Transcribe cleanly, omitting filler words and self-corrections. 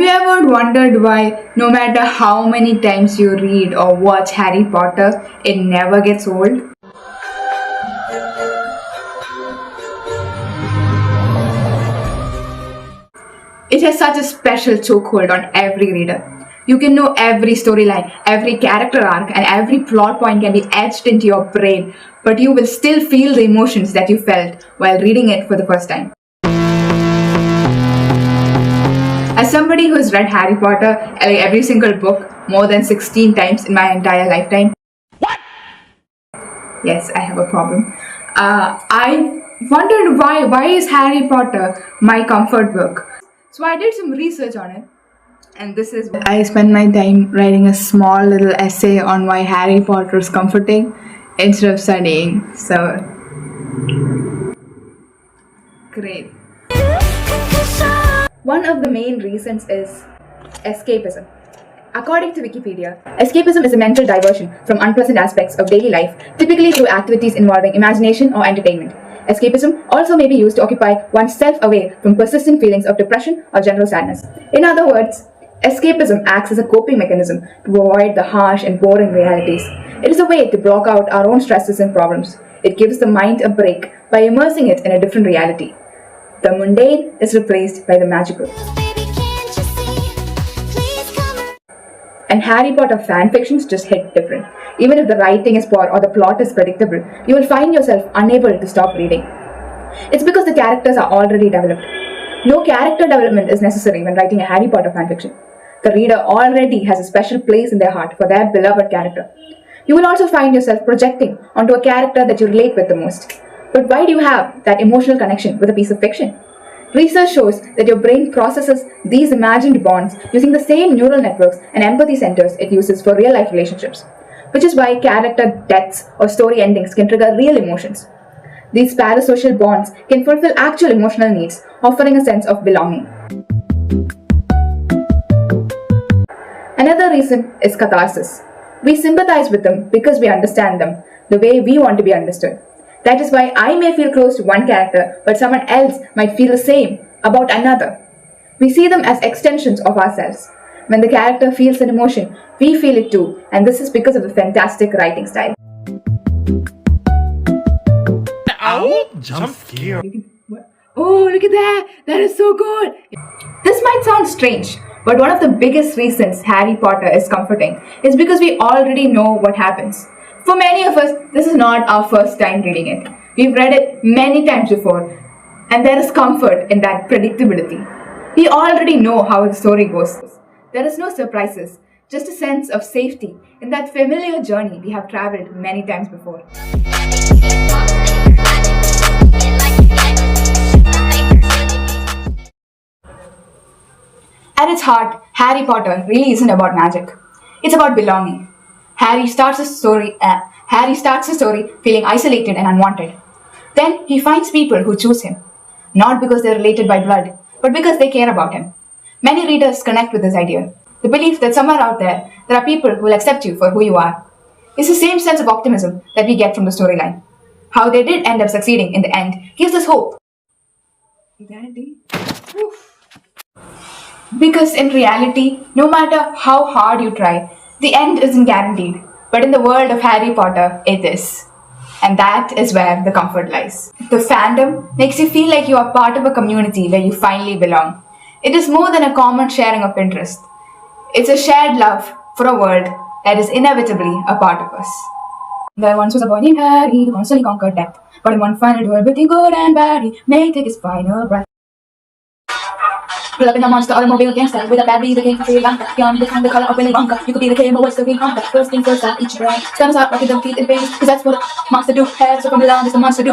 you ever wondered why, no matter how many times you read or watch Harry Potter, it never gets old? It has such a special chokehold on every reader. You can know every storyline, every character arc, and every plot point can be etched into your brain, but you will still feel the emotions that you felt while reading it for the first time. As somebody who has read Harry Potter, every single book, more than 16 times in my entire lifetime. What? Yes, I have a problem. I wondered why is Harry Potter my comfort book? So I did some research on it, and this is why I spent my time writing a small little essay on why Harry Potter is comforting instead of studying. So great. One of the main reasons is escapism. According to Wikipedia, escapism is a mental diversion from unpleasant aspects of daily life, typically through activities involving imagination or entertainment. Escapism also may be used to occupy oneself away from persistent feelings of depression or general sadness. In other words, escapism acts as a coping mechanism to avoid the harsh and boring realities. It is a way to block out our own stresses and problems. It gives the mind a break by immersing it in a different reality. The mundane is replaced by the magical. And Harry Potter fanfictions just hit different. Even if the writing is poor or the plot is predictable, you will find yourself unable to stop reading. It's because the characters are already developed. No character development is necessary when writing a Harry Potter fanfiction. The reader already has a special place in their heart for their beloved character. You will also find yourself projecting onto a character that you relate with the most. But why do you have that emotional connection with a piece of fiction? Research shows that your brain processes these imagined bonds using the same neural networks and empathy centers it uses for real-life relationships, which is why character deaths or story endings can trigger real emotions. These parasocial bonds can fulfill actual emotional needs, offering a sense of belonging. Another reason is catharsis. We sympathize with them because we understand them, the way we want to be understood. That is why I may feel close to one character, but someone else might feel the same about another. We see them as extensions of ourselves. When the character feels an emotion, we feel it too, and this is because of the fantastic writing style. Ow! Jump scare. Oh, look at that! That is so good! This might sound strange, but one of the biggest reasons Harry Potter is comforting is because we already know what happens. For many of us, this is not our first time reading it. We've read it many times before, and there is comfort in that predictability. We already know how the story goes. There is no surprises, just a sense of safety in that familiar journey we have traveled many times before. At its heart, Harry Potter really isn't about magic. It's about belonging. Harry starts the story feeling isolated and unwanted. Then he finds people who choose him, not because they're related by blood, but because they care about him. Many readers connect with this idea, the belief that somewhere out there are people who will accept you for who you are. It's the same sense of optimism that we get from the storyline. How they did end up succeeding in the end gives us hope. Because in reality, no matter how hard you try, the end isn't guaranteed. But in the world of Harry Potter, it is. And that is where the comfort lies. The fandom makes you feel like you are part of a community where you finally belong. It is more than a common sharing of interest. It's a shared love for a world that is inevitably a part of us. There once was a boy named Harry who constantly conquered death. But in one final duel between good and bad, he may take his final breath. Pull up in a monster automobile gangster with a bad reader game for Sri Lanka. Beyond the color of Willy Wonka, you could be the king, but what's the green conquer? First thing first, I'll eat your brain. Stand us out, rocket them teeth in veins, cause that's what a monster do. Heads up from below, it's a monster do.